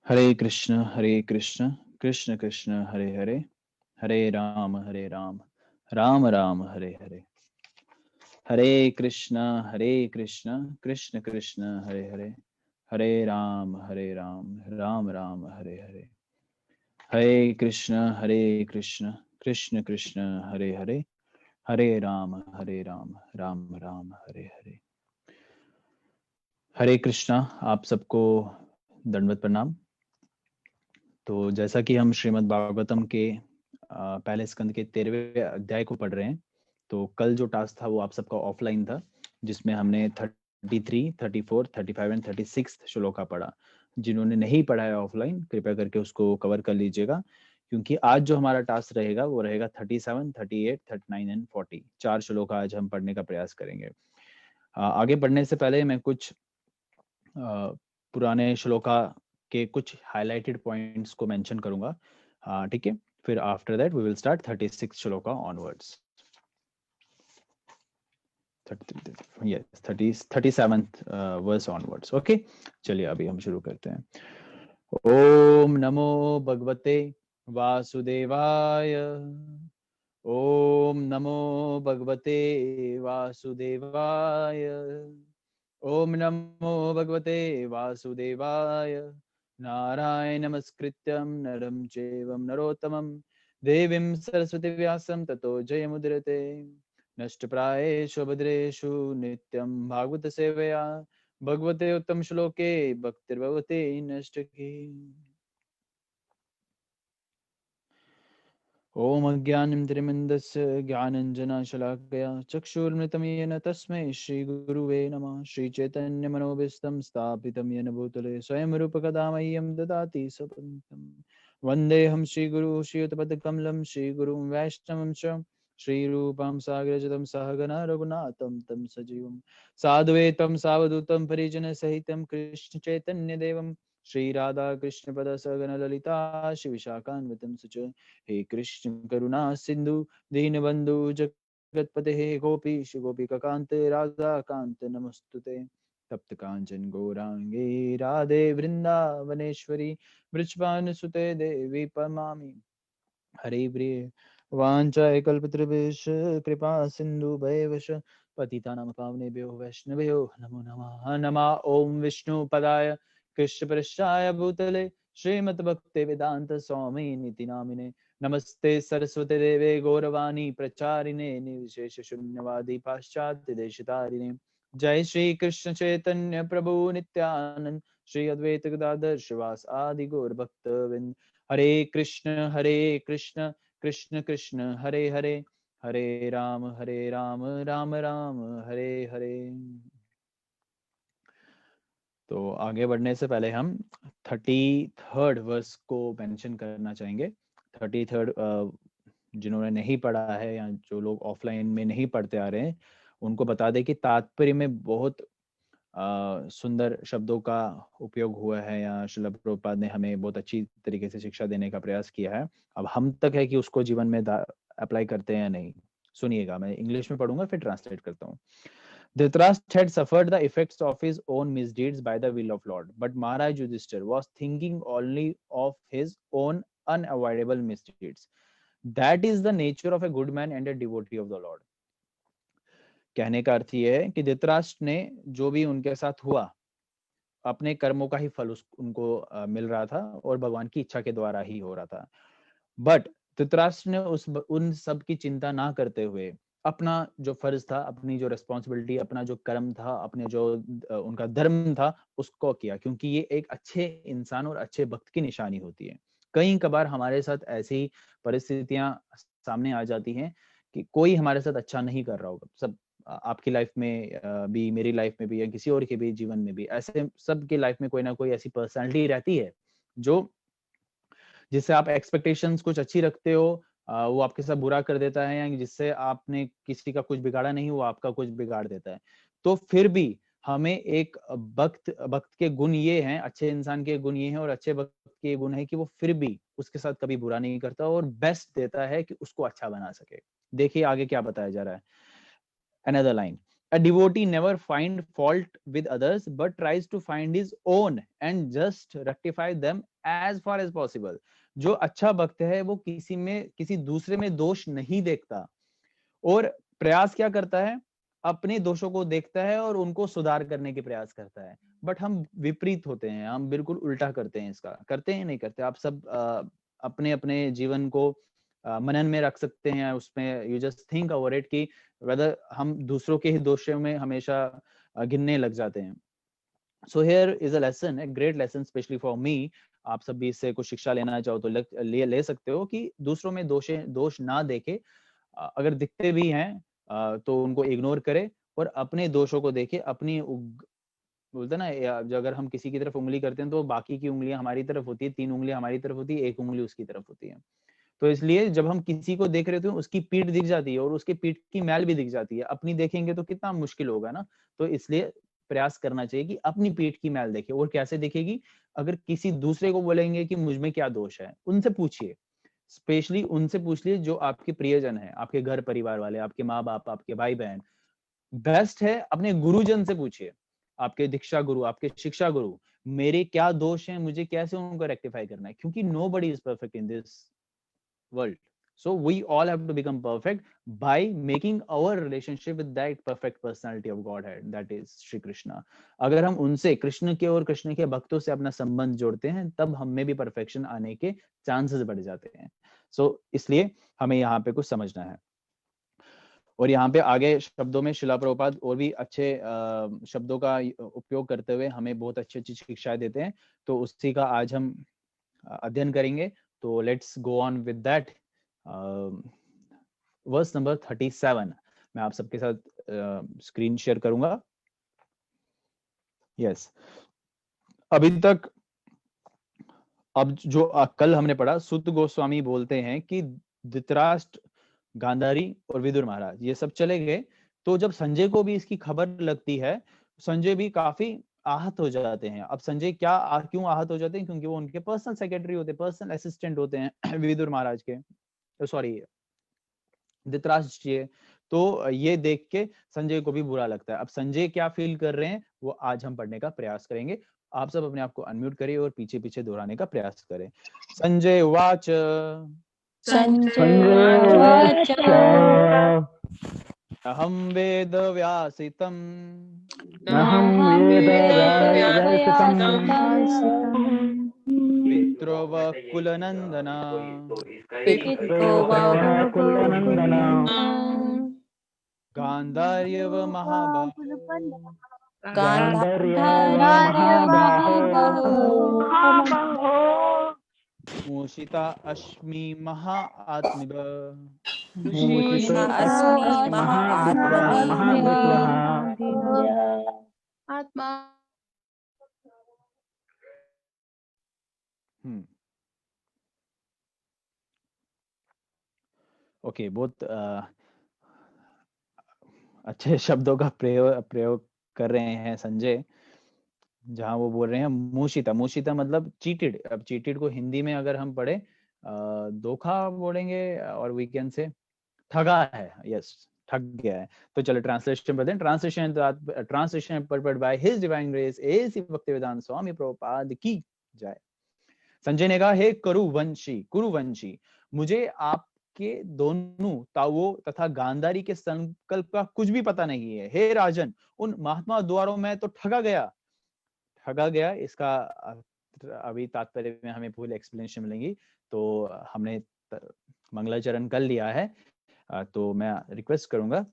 हरे कृष्ण कृष्ण कृष्ण हरे हरे, हरे राम राम राम हरे हरे। हरे कृष्ण कृष्ण कृष्ण हरे हरे, हरे राम राम राम हरे हरे। हरे कृष्ण कृष्ण कृष्ण हरे हरे, हरे राम राम राम हरे हरे। हरे कृष्णा, आप सबको दंडवत प्रणाम। तो जैसा कि हम श्रीमद् भागवतम के पहले स्कंद के 13वें अध्याय को पढ़ रहे हैं, तो कल जो टास्क था वो आप सबका ऑफलाइन था, जिसमें हमने 33, 34, 35 एंड 36 श्लोका पढ़ा। जिन्होंने नहीं पढ़ा है ऑफलाइन, कृपया करके उसको कवर कर लीजिएगा, क्योंकि आज जो हमारा टास्क रहेगा वो रहेगा 37, 38, 39 एंड 40। 4 श्लोका आज हम पढ़ने का प्रयास करेंगे। आगे बढ़ने से पहले मैं कुछ पुराने श्लोका के कुछ हाइलाइटेड पॉइंट्स को मेंशन करूंगा, ठीक है। फिर after that we will start 36 shloka onwards. 37th verse onwards. Okay, चलिए अभी हम शुरू करते हैं। ओम नमो भगवते वासुदेवाय। ओम नमो भगवते वासुदेवाय। ओम नमो भगवते वासुदेवाय। नारायण नमस्कृत्यं नरं चैवं नरोत्तमं, देवीं सरस्वती व्यासं ततो जयमुदीरते। नष्टप्रायेषु भद्रेषु नित्यं भागवत सेवया, भगवते उत्तम श्लोके भक्तिर्भवते नष्टकी। ओम अज्ञानं त्रिमिन्दस्य ज्ञानञ्जनशलाकया चक्षुर्मृतं येन तस्मै श्रीगुरुवे नमः। श्रीचैतन्यमनोभीष्टं स्थापितं येन भूतले स्वयं रूपकदा मह्यं ददाति स्वपदं। वन्देऽहं श्रीगुरुं श्रीयुतपदकमलं श्रीगुरुं वैष्णवं च श्रीरूपं साग्रजतं सहगणा रघुनाथं तं सजीवं साद्वैतं सावधूतं परिजनसहितं कृष्णचैतन्यदेवं श्री राधा कृष्ण पद सगन ललिता श्री विशाखान्वितं सुच। हे कृष्ण करुणा सिंधु दीनबंधु जगतपते, हे गोपीश गोपिकांत राधा कांत नमस्तुते। तप्त कांचन गौरांगे राधे वृंदावनेश्वरी, वृषभानुसुते देवी परमामि हरे प्रिय। वाञ्छाय कल्पतरुभ्यश्च कृपा सिन्धु भैवश, पतितानां पावनेभ्यो वैष्णवेभ्यो नमो नमः। नमः ओम विष्णु पदाय कृष्णपृष्ठाय भूतले श्रीमद्भक्ति वेदांत स्वामी निति नामिने। नमस्ते सरस्वती देवे गौरवाणी प्रचारिणे निर्विशेष शून्यवादी पाश्चात्य देशतारिणे। जय श्री कृष्ण चैतन्य प्रभु नित्यानंद, श्री अद्वैत गदाधर श्रीवास आदि गौर भक्तवृंद। हरे कृष्ण कृष्ण कृष्ण हरे हरे, हरे राम राम राम हरे हरे। तो आगे बढ़ने से पहले हम 33rd वर्स को मेंशन करना चाहेंगे। 33rd जिन्होंने नहीं पढ़ा है या जो लोग ऑफलाइन में नहीं पढ़ते आ रहे हैं, उनको बता दें कि तात्पर्य में बहुत सुंदर शब्दों का उपयोग हुआ है, या श्रील प्रभुपाद ने हमें बहुत अच्छी तरीके से शिक्षा देने का प्रयास किया है। अब हम तक है कि उसको जीवन में अप्लाई करते हैं या नहीं। सुनिएगा, मैं इंग्लिश में पढ़ूंगा फिर ट्रांसलेट करता हूँ। Dhritarashtra had suffered the effects of his own misdeeds by the will of Lord, but Maharaj Yudhishthir was thinking only of his own unavoidable misdeeds. That is the nature of a good man and a devotee of the Lord. कहने का अर्थ ये है कि धृतराष्ट्र ने जो भी उनके साथ हुआ, अपने कर्मों का ही फल उनको मिल रहा था और भगवान की इच्छा के द्वारा ही हो रहा था। बट धृतराष्ट्र ने उन सब की चिंता ना करते हुए अपना जो फर्ज था, अपनी जो रिस्पॉन्सिबिलिटी, अपना जो कर्म था, अपने जो उनका धर्म था, उसको किया, क्योंकि ये एक अच्छे इंसान और अच्छे भक्त की निशानी होती है। कई कबार हमारे साथ ऐसी परिस्थितियां सामने आ जाती हैं कि कोई हमारे साथ अच्छा नहीं कर रहा होगा। सब आपकी लाइफ में भी, मेरी लाइफ में भी, या किसी और के भी जीवन में भी, ऐसे सबके लाइफ में कोई ना कोई ऐसी पर्सनालिटी रहती है जो, जिससे आप एक्सपेक्टेशंस कुछ अच्छी रखते हो, वो आपके साथ बुरा कर देता है, या जिससे आपने किसी का कुछ बिगाड़ा नहीं, वो आपका कुछ बिगाड़ देता है। तो फिर भी हमें एक भक्त के गुण ये हैं, अच्छे इंसान के गुण ये हैं, और अच्छे भक्त के गुण है कि वो फिर भी उसके साथ कभी बुरा नहीं करता और बेस्ट देता है कि उसको अच्छा बना सके। देखिए आगे क्या बताया जा रहा है। Another line. A devotee never find fault with others, but tries to find his own and just rectify them as far as possible. जो अच्छा भक्त है वो किसी दूसरे में दोष नहीं देखता और प्रयास क्या करता है, अपने दोषों को देखता है और उनको सुधार करने के प्रयास करता है। बट हम विपरीत होते हैं, हम बिल्कुल उल्टा करते हैं। इसका करते हैं नहीं करते, आप सब अपने अपने जीवन को मनन में रख सकते हैं। उसमें you just think over it कि वेदर हम दूसरों के ही दोषों में हमेशा गिनने लग जाते हैं। So here is a lesson, a great lesson specially for me. आप सब भी इससे कुछ शिक्षा लेना चाहो तो ले सकते हो कि दूसरों में दोष ना देखे, अगर दिखते भी हैं तो उनको इग्नोर करे और अपने दोषों को देखे। अपनी बोलते ना, जो अगर हम किसी की तरफ उंगली करते हैं तो बाकी की उंगलियां हमारी तरफ होती है, 3 उंगलियां हमारी तरफ होती है, 1 उंगली उसकी तरफ होती है। तो इसलिए जब हम किसी को देख रहे होते हैं उसकी पीठ दिख जाती है और उसके पीठ की मैल भी दिख जाती है। अपनी देखेंगे तो कितना मुश्किल होगा ना। तो इसलिए प्रयास करना चाहिए कि अपनी पीठ की मैल देखे। और कैसे देखेगी, अगर किसी दूसरे को बोलेंगे कि मुझ में क्या दोष है, उनसे पूछिए, स्पेशली उनसे पूछ लिए जो आपके प्रियजन है, आपके घर परिवार वाले, आपके माँ बाप, आपके भाई बहन। बेस्ट है अपने गुरुजन से पूछिए, आपके दीक्षा गुरु, आपके शिक्षा गुरु, मेरे क्या दोष हैं, मुझे कैसे उनको रेक्टिफाई करना है। क्योंकि nobody is perfect in this world, so we all have to become perfect by making our relationship with that perfect personality of Godhead, that is Shri Krishna. अगर हम उनसे, कृष्ण के और कृष्ण के भक्तों से अपना संबंध जोड़ते हैं, तब हम में भी परफेक्शन आने के चांसेस बढ़ जाते हैं। सो इसलिए हमें यहाँ पे कुछ समझना है। और यहाँ पे आगे शब्दों में शिला प्रभुपाद और भी अच्छे शब्दों का उपयोग करते हुए हमें बहुत अच्छी अच्छी शिक्षाएं देते हैं। तो उसी का आज हम अध्ययन करेंगे। तो let's go on with that. Verse number 37 मैं आप सबके साथ स्क्रीन शेयर करूंगा। यस, अभी तक अब जो कल हमने पढ़ा, सुत गोस्वामी बोलते हैं कि धृतराष्ट्र, गांधारी और विदुर महाराज ये सब चले गए। तो जब संजय को भी इसकी खबर लगती है, संजय भी काफी आहत हो जाते हैं। अब संजय क्यों आहत हो जाते हैं? क्योंकि वो उनके पर्सनल सेक्रेटरी होते हैं, पर्सनल असिस्टेंट होते हैं विदुर महाराज के, सॉरी धृतराष्ट्र जी। तो ये देख के संजय को भी बुरा लगता है। अब संजय क्या फील कर रहे हैं वो आज हम पढ़ने का प्रयास करेंगे। आप सब अपने आप को अनम्यूट करिए और पीछे पीछे दोहराने का प्रयास करें। संजय वाच, अहम वेद व्यासितम पितृवकुलनंदना गांधार्यव मूषिता अस्मि महाआत्मिव आत्मा। ओके, बहुत अच्छे शब्दों का प्रयोग कर रहे हैं संजय, जहां वो बोल रहे हैं मूषिता। मूषिता मतलब चीटेड। अब चीटेड को हिंदी में अगर हम पढ़े धोखा बोलेंगे, और वीकेंड से ठगा है। यस, ठग गया है। तो चलो ट्रांसलेशन पढ़ते हैं। Translation prepared by His Divine Grace A.C. Bhaktivedanta स्वामी प्रभुपाद की जय। संजय ने कहा, हे कुरुवंशी, मुझे आपके दोनों ताओ तथा गांधारी के संकल्प का कुछ भी पता नहीं है। हे राजन, उन महात्मा द्वारों में तो ठगा गया। इसका अभी तात्पर्य में हमें फुल एक्सप्लेनेशन मिलेंगी। तो हमने मंगलाचरण कर लिया है, तो मैं रिक्वेस्ट करूंगा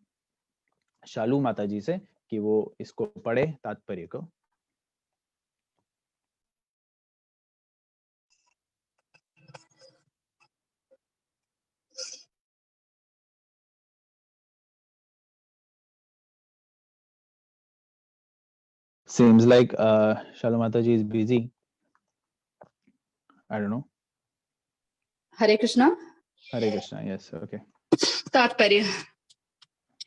शालू माता जी से कि वो इसको पढ़े तात्पर्य को। Seems like Shalu Mataji is busy. I don't know. Hare Krishna. Yes, okay. तात्पर्य,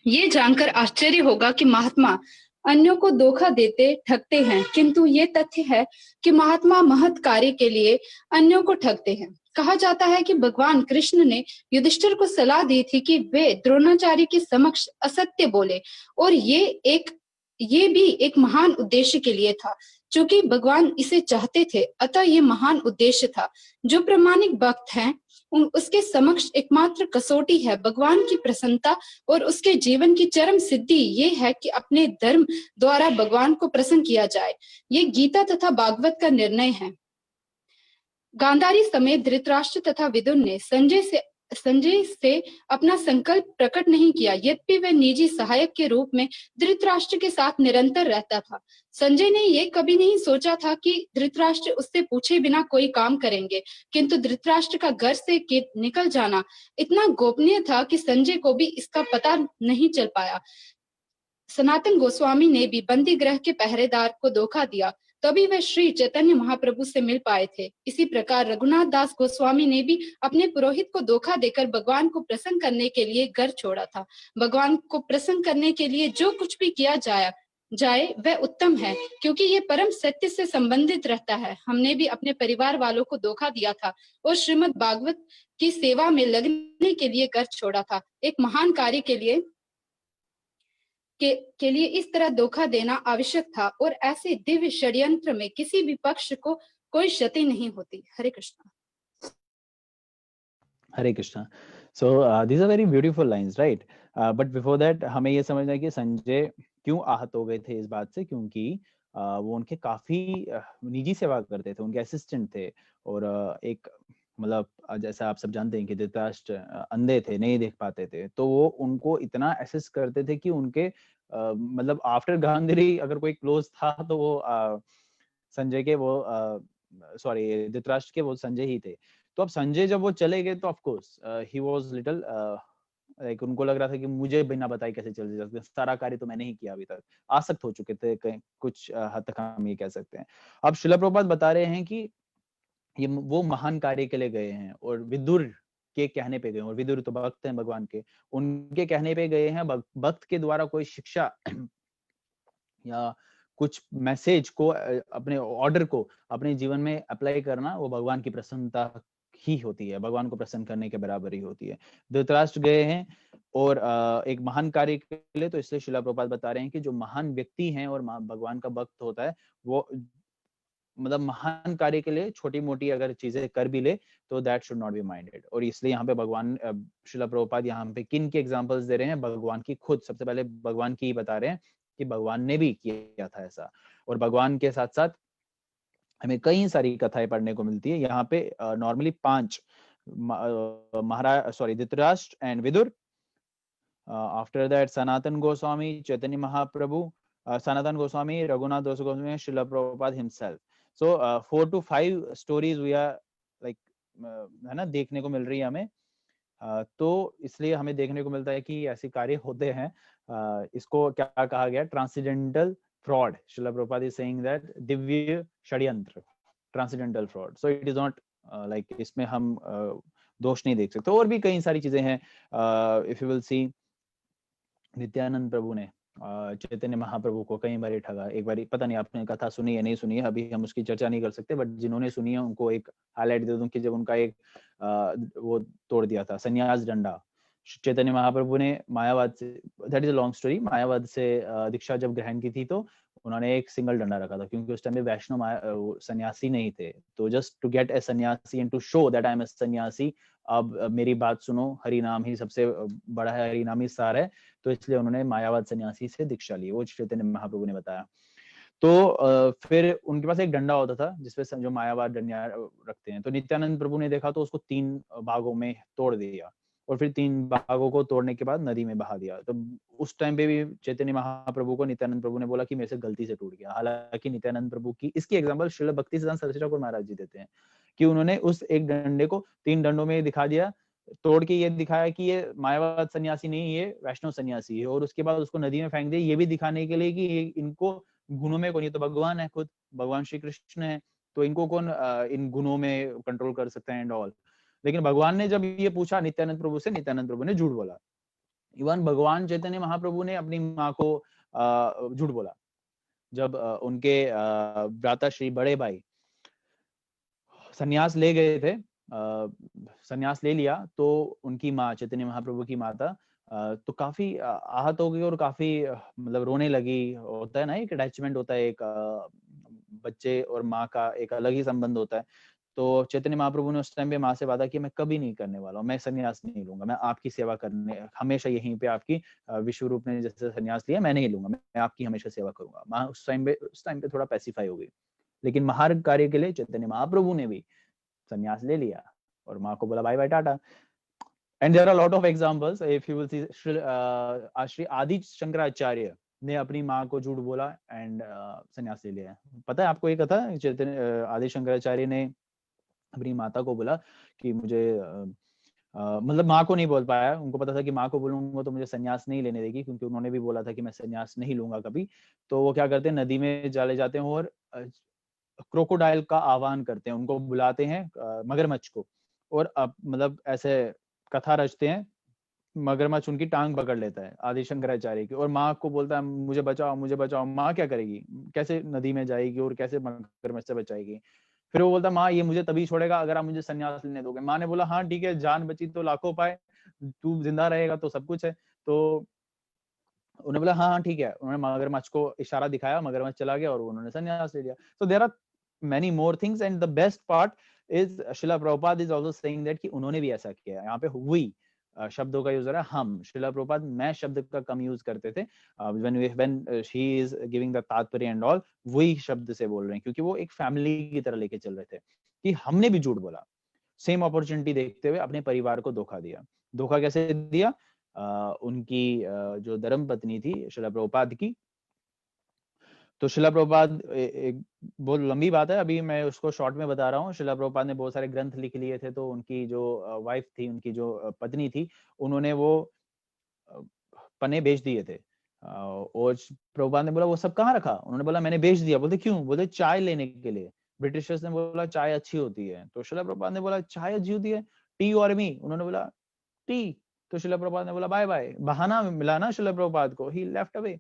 ये जानकर आश्चर्य होगा कि महात्मा अन्यों को धोखा देते ठगते हैं, किंतु ये तथ्य है कि महात्मा महत् कार्य के लिए अन्यों को ठगते हैं। कहा जाता है कि भगवान कृष्ण ने युधिष्ठिर को सलाह दी थी कि वे द्रोणाचार्य के समक्ष असत्य बोले, और ये भी एक महान उद्देश्य के लिए था। चूंकि भगवान इसे चाहते थे, अतः ये महान उद्देश्य था। जो प्रामाणिक भक्त हैं, उसके समक्ष एकमात्र कसौटी है भगवान की प्रसन्नता, और उसके जीवन की चरम सिद्धि ये है कि अपने धर्म द्वारा भगवान को प्रसन्न किया जाए। ये गीता तथा भागवत का निर्णय है। गांधारी समेत धृतराष्ट्र तथा विदुर ने संजय से अपना संकल्प प्रकट नहीं किया, यद्यपि वह निजी सहायक के रूप में धृतराष्ट्र के साथ निरंतर रहता था। संजय ने यह कभी नहीं सोचा था कि धृतराष्ट्र उससे पूछे बिना कोई काम करेंगे, किंतु धृतराष्ट्र का घर से निकल जाना इतना गोपनीय था कि संजय को भी इसका पता नहीं चल पाया। सनातन गोस्वामी ने भी बंदी गृह के पहरेदार को धोखा दिया, तभी वह श्री चैतन्य महाप्रभु से मिल पाए थे। इसी प्रकार रघुनाथ दास गोस्वामी ने भी अपने पुरोहित को धोखा देकर भगवान को प्रसन्न करने के लिए घर छोड़ा था। भगवान को प्रसन्न करने के लिए जो कुछ भी किया जाए वह उत्तम है, क्योंकि ये परम सत्य से संबंधित रहता है। हमने भी अपने परिवार वालों को धोखा दिया था और श्रीमद् भागवत की सेवा में लगने के लिए घर छोड़ा था। एक महान कार्य के लिए इस तरह धोखा देना आवश्यक था, और ऐसे दिव्य षड्यंत्र में किसी भी पक्ष को कोई क्षति नहीं होती। हरे कृष्णा। हरे कृष्णा। सो these are very beautiful lines, right? But before that हमें ये समझना है कि संजय क्यों आहत हो गए थे इस बात से, क्योंकि वो उनके काफी निजी सेवा करते थे, उनके असिस्टेंट थे। और एक मतलब जैसा आप सब जानते हैं कि धृतराष्ट्र अंधे थे, नहीं देख पाते थे, तो वो उनको इतना असिस्ट करते थे कि उनके मतलब आफ्टर गांधारी अगर कोई क्लोज था तो वो संजय के वो सॉरी धृतराष्ट्र के वो संजय ही थे। तो अब संजय जब वो चले गए तो of course he was little like उनको लग रहा था कि मुझे बिना बताए कैसे चल सकते, सारा कार्य तो मैंने ही किया अभी तक, आसक्त हो चुके थे कुछ हद तक हम ये कह सकते हैं। अब श्रील प्रभुपाद बता रहे हैं कि ये वो महान कार्य के लिए गए हैं और विदुर के कहने पे गए, और विदुर तो भक्त हैं भगवान के, उनके कहने पे गए हैं। भक्त के द्वारा कोई शिक्षा या कुछ मैसेज को अपने ऑर्डर को अपने जीवन में अप्लाई करना, वो भगवान की प्रसन्नता ही होती है, भगवान को प्रसन्न करने के बराबर ही होती है। धृतराष्ट्र गए हैं और एक महान कार्य के लिए, तो इसलिए श्रील प्रभुपाद बता रहे हैं कि जो महान व्यक्ति हैं और भगवान का भक्त होता है, वो मतलब महान कार्य के लिए छोटी मोटी अगर चीजें कर भी ले तो that should not be minded. और इसलिए यहाँ पे भगवान श्रील प्रभुपाद यहाँ पे किन की एग्जांपल्स दे रहे हैं? भगवान की खुद, सबसे पहले भगवान की बता रहे हैं कि भगवान ने भी किया था ऐसा। और भगवान के साथ साथ हमें कई सारी कथाएं पढ़ने को मिलती है। यहाँ पे नॉर्मली 5 महाराज sorry Dhritarashtra and Vidur, after that Sanatan Goswami, Chaitanya Mahaprabhu, Sanatan Goswami, Raghunath Das Goswami, Srila Prabhupada himself. So 4 to 5 stories we are like है ना, देखने को मिल रही है हमें। तो इसलिए हमें देखने को मिलता है कि ऐसे कार्य होते हैं। इसको क्या कहा गया? Transcendental fraud. Srila Prabhupada is saying that Divya षड्यंत्र, transcendental fraud. So it is not like इसमें हम दोष नहीं देख सकते। और भी कई सारी चीजें हैं। If you will see, Nityananda Prabhu ने चैतन्य महाप्रभु को कई बार ठगा। एक बार पता नहीं आपने कथा सुनी है नहीं सुनी है, अभी हम उसकी चर्चा नहीं कर सकते, बट जिन्होंने सुनी है उनको एक हाईलाइट दे दूं कि जब उनका एक वो तोड़ दिया था संन्यास डंडा। चैतन्य महाप्रभु ने मायावाद से, that is a long story, मायावाद से दीक्षा जब ग्रहण की थी तो उन्होंने एक सिंगल डंडा रखा था, क्योंकि उस टाइम में वैष्णव सन्यासी नहीं थे। तो just to get a sannyasi and to show that I am a sannyasi, अब मेरी बात सुनो, हरि नाम ही सबसे बड़ा है, हरि नाम ही सार है, तो इसलिए उन्होंने मायावाद सन्यासी से दीक्षा ली। वो चैतन्य महाप्रभु ने बताया। तो फिर उनके पास एक डंडा होता था जिसपे जो मायावाद डंडा रखते हैं, तो नित्यानंद प्रभु ने देखा तो उसको 3 भागों में तोड़ दिया, और फिर 3 भागों को तोड़ने के बाद नदी में बहा दिया। तो उस टाइम पे भी चैतन्य महाप्रभु को नित्यानंद प्रभु ने बोला कि मेरे से गलती से टूट गया। हालांकि नित्यानंद प्रभु की इसकी एग्जांपल श्रील भक्तिसिद्धांत सरस्वती ठाकुर महाराज जी देते हैं कि उन्होंने उस एक डंडे को 3 डंडों में दिखा दिया, तोड़ के ये दिखाया कि ये मायावाद सन्यासी नहीं, ये वैष्णव सन्यासी है, और उसके बाद उसको नदी में फेंक दिया, ये भी दिखाने के लिए कि ये इनको गुणों में कौन, ये तो भगवान है, खुद भगवान श्री कृष्ण है, तो इनको कौन इन गुणों में कंट्रोल कर सकता है एंड ऑल। लेकिन भगवान ने जब ये पूछा नित्यानंद प्रभु से, नित्यानंद प्रभु ने झूठ बोला। इवन भगवान चैतन्य महाप्रभु ने अपनी माँ को झूठ बोला जब उनके भ्राता श्री बड़े भाई सन्यास ले गए थे संन्यास ले लिया तो उनकी माँ, चैतन्य महाप्रभु की माता तो काफी आहत हो गई और काफी मतलब रोने लगी। होता है ना, एक अटैचमेंट होता है, एक बच्चे और माँ का एक अलग ही संबंध होता है। तो चैतन्य महाप्रभु ने उस टाइम पे माँ से वादा किया, मैं कभी नहीं करने वाला हूँ, मैं संन्यास नहीं लूंगा, मैं आपकी सेवा करने हमेशा यहीं पे आपकी विश्व रूप ने जैसे संन्यास लिया मैं नहीं लूंगा, मैं आपकी हमेशा सेवा करूंगा। माँ उस टाइम पे थोड़ा पैसिफाई हो गई। लेकिन महान कार्य के लिए चैतन्य महाप्रभु ने भी संन्यास ले लिया और माँ को बोला बाय बाय टाटा। And there are lot of examples, if you will see Shri Adi Shankaracharya ने अपनी माँ को झूठ बोला एंड संन्यास ले लिया। पता है आपको ये कथा? चैतन्य आदि शंकराचार्य ने अपनी माता को बोला कि मुझे मतलब माँ को नहीं बोल पाया, उनको पता था कि माँ को बोलूंगा तो मुझे संन्यास नहीं लेने देगी, क्योंकि उन्होंने भी बोला था कि मैं संन्यास नहीं लूंगा कभी। तो वो क्या करते हैं, नदी में चले जाते हैं और क्रोकोडाइल का आह्वान करते हैं, उनको बुलाते हैं मगरमच्छ को, और मतलब ऐसे कथा रचते हैं, मगरमच्छ उनकी टांग पकड़ लेता है आदि शंकराचार्य की, और माँ को बोलता है मुझे बचाओ मुझे बचाओ। माँ क्या करेगी, कैसे नदी में जाएगी और कैसे मगरमच्छ से बचाएगी? फिर वो बोलता माँ ये मुझे तभी छोड़ेगा अगर आप मुझे संन्यास लेने दोगे। माँ ने बोला हाँ ठीक है, जान बची तो लाखों पाए, तू जिंदा रहेगा तो सब कुछ है। तो उन्होंने बोला हाँ हाँ ठीक है, उन्होंने मगरमच्छ को इशारा दिखाया, मगरमच्छ चला गया और उन्होंने संन्यास ले लिया। So there are many more things and the best part is Srila Prabhupada is also saying that कि उन्होंने भी ऐसा किया। यहाँ पे हुई शब्दों का यूज हो रहा है हम, शिला प्रभुपाद मैं शब्द का कम यूज करते थे, when she is giving the तात्पर्य एंड ऑल, वही शब्द से बोल रहे हैं, क्योंकि वो एक फैमिली की तरह लेके चल रहे थे कि हमने भी झूठ बोला, सेम अपॉर्चुनिटी देखते हुए अपने परिवार को धोखा दिया। धोखा कैसे दिया? उनकी जो धर्म पत्नी थी शिला प्रभुपाद की, तो शिला प्रभुपाद एक बहुत लंबी बात है, अभी मैं उसको शॉर्ट में बता रहा हूँ। शिला प्रभुपाद ने बहुत सारे ग्रंथ लिख लिए थे, तो उनकी जो वाइफ थी, उनकी जो पत्नी थी, उन्होंने वो पन्ने बेच दिए थे। और प्रभुपाद ने बोला वो सब कहाँ रखा? उन्होंने बोला मैंने बेच दिया। बोलते क्यों? बोलते चाय लेने के लिए। ब्रिटिशर्स ने बोला चाय अच्छी होती है, तो शिला प्रभुपाद ने बोला चाय अच्छी होती है, टी और मी? उन्होंने बोला टी। तो शिला प्रभुपाद ने बोला बाय बाय। बहाना मिला ना शिला प्रभुपाद को, he left away.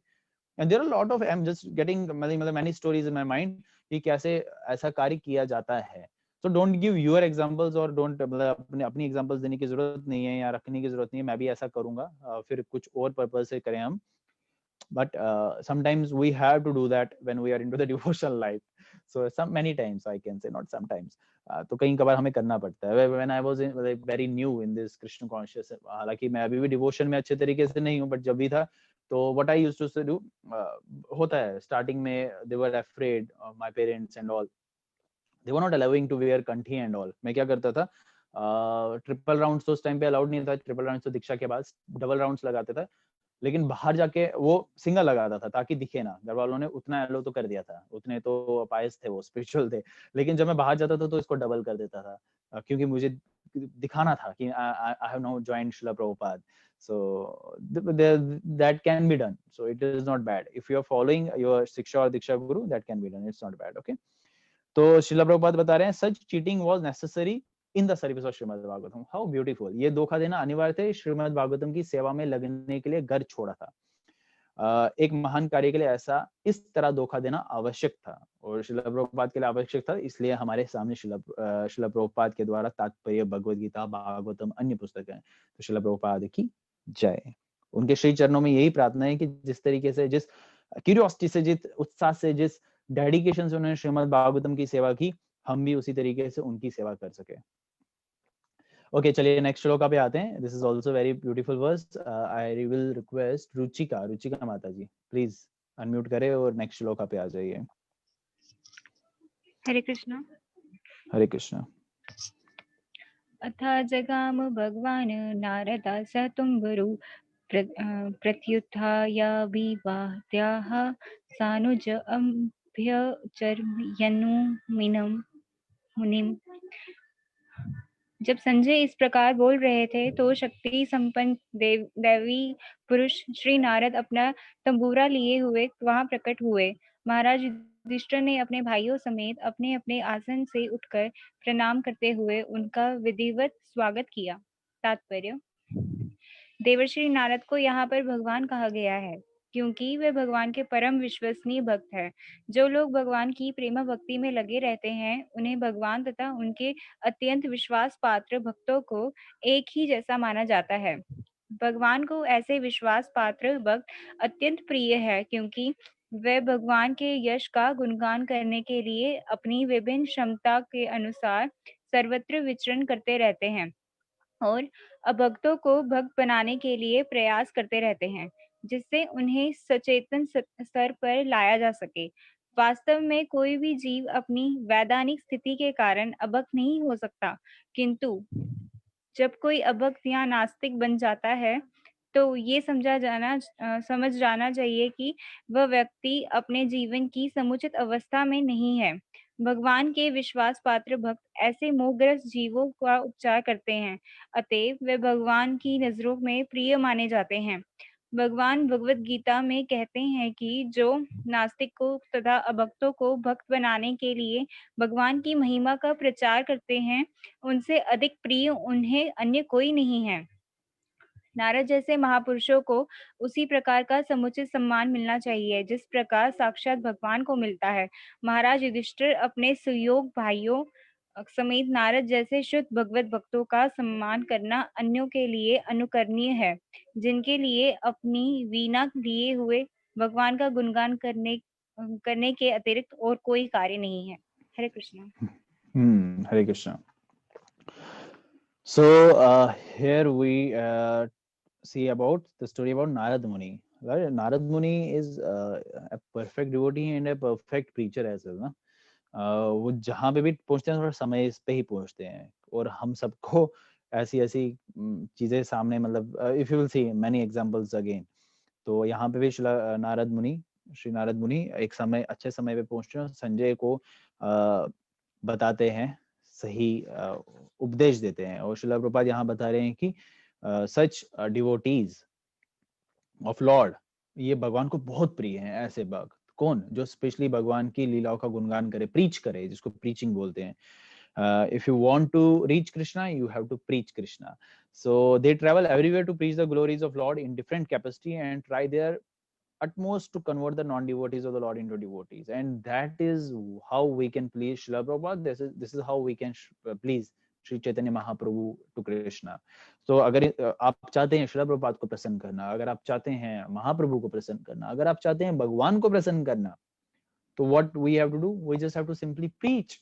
And there are lot of, I am just getting मतलब many stories in my mind कि कैसे ऐसा कार्य किया जाता है। So don't give your examples, और डोंट मतलब अपनी एग्जांपल्स देने की जरूरत नहीं है या रखने की जरूरत नहीं है। मैं भी ऐसा करूंगा, फिर कुछ और पर्पस से करें हम। but sometimes we have to do that when we are into the devotional life. So some many times I can say, not sometimes, तो कई कबार हमें करना पड़ता है। when I was like very new in this Krishna conscious, हालांकि मैं अभी भी डिवोशन में अच्छे तरीके से नहीं हूँ, बट जब भी था तो what I used to do, होता है स्टार्टिंग में, they were afraid of my parents and all, they were not allowing to wear कंठी and all। मैं क्या करता था, ट्रिपल राउंड्स तो उस टाइम पे अलाउड नहीं था, ट्रिपल राउंड्स तो दीक्षा के बाद डबल राउंड्स लगाते थे, लेकिन बाहर जाके वो सिंगल लगाता था ताकि दिखे ना। घर वालों ने उतना अलो तो कर दिया था, उतने तो पायस थे, वो स्पिरिचुअल थे। लेकिन जब मैं बाहर जाता था तो इसको डबल कर देता था, क्योंकि मुझे दिखाना था कि I have now joined Shila Prabhupada. So that can be done. So it is not bad. If you are following your Shiksha or Diksha Guru, that can be done. It's not bad. Okay. तो शिला प्रभुपाद बता रहे हैं such cheating was necessary in the service of Srimad Bhagavatam. How beautiful. ये धोखा देना अनिवार्य थे, श्रीमद् भागवतम की सेवा में लगने के लिए घर छोड़ा था। एक महान कार्य के लिए ऐसा इस तरह धोखा देना आवश्यक था, और शिला प्रभुपाद के लिए आवश्यक था। इसलिए हमारे सामने शिला प्रभुपाद के द्वारा तात्पर्य, भगवद गीता, भागवतम, अन्य पुस्तकें। तो शिला प्रभुपाद की जय। उनके श्री चरणों में यही प्रार्थना है कि जिस तरीके से, जिस क्यूरियोसिटी से, जिस उत्साह से, जिस डेडिकेशन से उन्होंने श्रीमद् भागवतम की सेवा की, हम भी उसी तरीके से उनकी सेवा कर सके। ओके, चलिए नेक्स्ट श्लोका पे आते हैं। This is also very beautiful verse. I will request Ruchika माता जी, प्लीज अनम्यूट करें और नेक्स्ट श्लोका पे आ जाइए। हरे कृष्णा। हरे कृष्णा। अथ जगाम भगवान नारदा स तुम्बरु प्रत्युत्थाय विवाद्याः सानुज अभ्यचर्यनुमिनं मुनिम्। जब संजय इस प्रकार बोल रहे थे तो शक्ति संपन्न दैवी पुरुष श्री नारद अपना तंबूरा लिए हुए वहां प्रकट हुए। महाराज युधिष्ठिर ने अपने भाइयों समेत अपने अपने आसन से उठकर प्रणाम करते हुए उनका विधिवत स्वागत किया। तात्पर्य: देवर्षि नारद को यहाँ पर भगवान कहा गया है। क्योंकि वे भगवान के परम विश्वसनीय भक्त हैं। जो लोग भगवान की प्रेम भक्ति में लगे रहते हैं, उन्हें भगवान तथा उनके अत्यंत विश्वास पात्र भक्तों को एक ही जैसा माना जाता है। भगवान को ऐसे विश्वास पात्र भक्त अत्यंत प्रिय है, क्योंकि वे भगवान के यश का गुणगान करने के लिए अपनी विभिन्न क्षमता के अनुसार सर्वत्र विचरण करते रहते हैं और अभक्तों को भक्त बनाने के लिए प्रयास करते रहते हैं, जिससे उन्हें सचेतन स्तर पर लाया जा सके। वास्तव में कोई भी जीव अपनी वैधानिक स्थिति के कारण अभक्त नहीं हो सकता, किंतु जब कोई अभक्त या नास्तिक बन जाता है, तो ये समझ जाना चाहिए कि वह व्यक्ति अपने जीवन की समुचित अवस्था में नहीं है। भगवान के विश्वास पात्र भक्त ऐसे मोहग्रस्त जीवों का उपचार करते हैं, अतएव वे भगवान की नजरों में प्रिय माने जाते हैं। भगवान भगवत गीता में कहते हैं कि जो नास्तिक को तथा अभक्तों को भक्त बनाने के लिए भगवान की महिमा का प्रचार करते हैं, उनसे अधिक प्रिय उन्हें अन्य कोई नहीं है। नारद जैसे महापुरुषों को उसी प्रकार का समुचित सम्मान मिलना चाहिए, जिस प्रकार साक्षात भगवान को मिलता है। महाराज युधिष्ठिर अपने सुयोग भाइयों समेत नारद जैसे शुद्ध भगवत भक्तों का सम्मान करना अन्यों के लिए अनुकरणीय है, जिनके लिए अपनी वीणा लिए हुए भगवान का गुणगान करने के अतिरिक्त और कोई कार्य नहीं है। हरे Krishna. Hare Krishna. So here we see about the story about Narad Muni. Right? Narad Muni is a perfect devotee and a perfect preacher as well. ना वो जहाँ पे भी पहुंचते हैं थोड़ा समय इस पे ही पहुंचते हैं, और हम सबको ऐसी ऐसी चीजें सामने, मतलब if you will see many examples again, तो यहाँ पे भी श्री नारद मुनि एक समय अच्छे समय पे पहुंचते हैं, संजय को बताते हैं, सही उपदेश देते हैं। और श्रील प्रभुपाद यहाँ बता रहे हैं कि सच डिवोटीज ऑफ लॉर्ड, ये भगवान को बहुत प्रिय हैं। ऐसे भक्त कौन? जो स्पेशली भगवान की लीलाओं का गुणगान करे, प्रीच करे, जिसको प्रीचिंग बोलते हैं। If you want to reach Krishna, you have to preach Krishna. So they travel everywhere to preach the glories of Lord in different capacity and try their utmost to convert the non-devotees of the Lord into devotees. And that is how we can please Srila Prabhupada. This is how we can please Shri Chaitanya Mahaprabhu to Krishna. तो अगर आप चाहते हैं श्रील प्रभुपाद को प्रसन्न करना, अगर आप चाहते हैं महाप्रभु को प्रसन्न करना, अगर आप चाहते हैं भगवान को प्रसन्न करना, तो what we have to do? We just have to simply preach,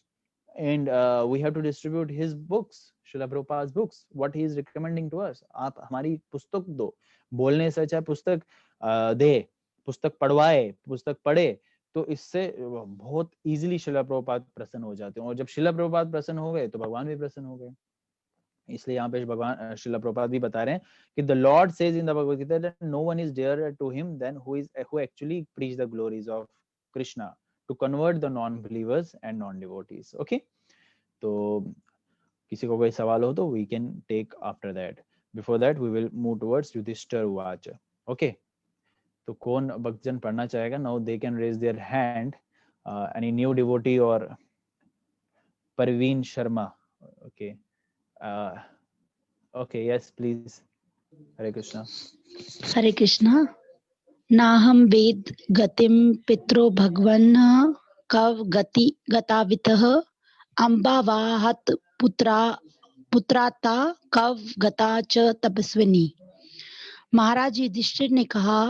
and we have to distribute his books, Srila Prabhupada's books, what he is recommending to us. आप हमारी पुस्तक दो, बोलने से अच्छा पुस्तक दे, पुस्तक पढ़वाए, पुस्तक पढ़े, तो इससे बहुत इजीली श्रील प्रभुपाद प्रसन्न हो जाते हैं। और जब श्रील प्रभुपाद प्रसन्न हो गए तो भगवान भी प्रसन्न हो गए। इसलिए यहाँ पे भगवान श्रील प्रभुपाद भी बता रहे हैं कि the lord says in the Bhagavad Gita that no one is dear to him than who actually preach the glories of Krishna to convert the non believers and non devotees. Okay, तो किसी को कोई सवाल हो तो we can take after that. Before that we will move towards Yudhishthira उवाच। Okay, तो कौन भक्तजन पढ़ना चाहेगा? Now they can raise their hand. Any new devotee और Parveen Sharma? Okay, okay, yes please. Hare Krishna. Hare Krishna. नाहं वेद गतिम पितरो भगवन् कव गति गतावितः अम्बावाहत पुत्राता कव गता च तपस्विनी। महाराज युधिष्ठिर ने कहा,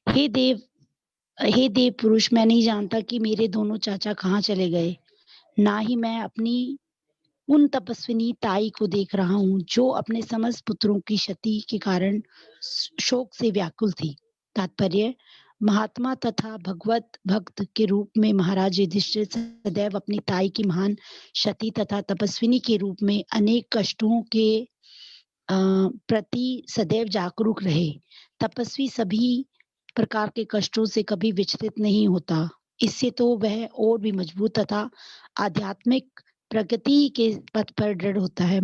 हे देव पुरुष, मैं नहीं जानता कि मेरे दोनों चाचा कहाँ चले गए, ना ही मैं अपनी उन तपस्विनी ताई को देख रहा हूँ जो अपने समस्त पुत्रों की क्षति के कारण शोक से व्याकुल थी। तात्पर्य, महात्मा तथा भगवत भक्त के रूप में महाराज युधिष्ठिर सदैव अपनी ताई की महान क्षति तथा तपस्विनी के रूप में अनेक कष्टों के प्रति सदैव जागरूक रहे। तपस्वी सभी प्रकार के कष्टों से कभी विचलित नहीं होता, इससे तो वह और भी मजबूत तथा आध्यात्मिक प्रगति के पथ पर दृढ़ होता है।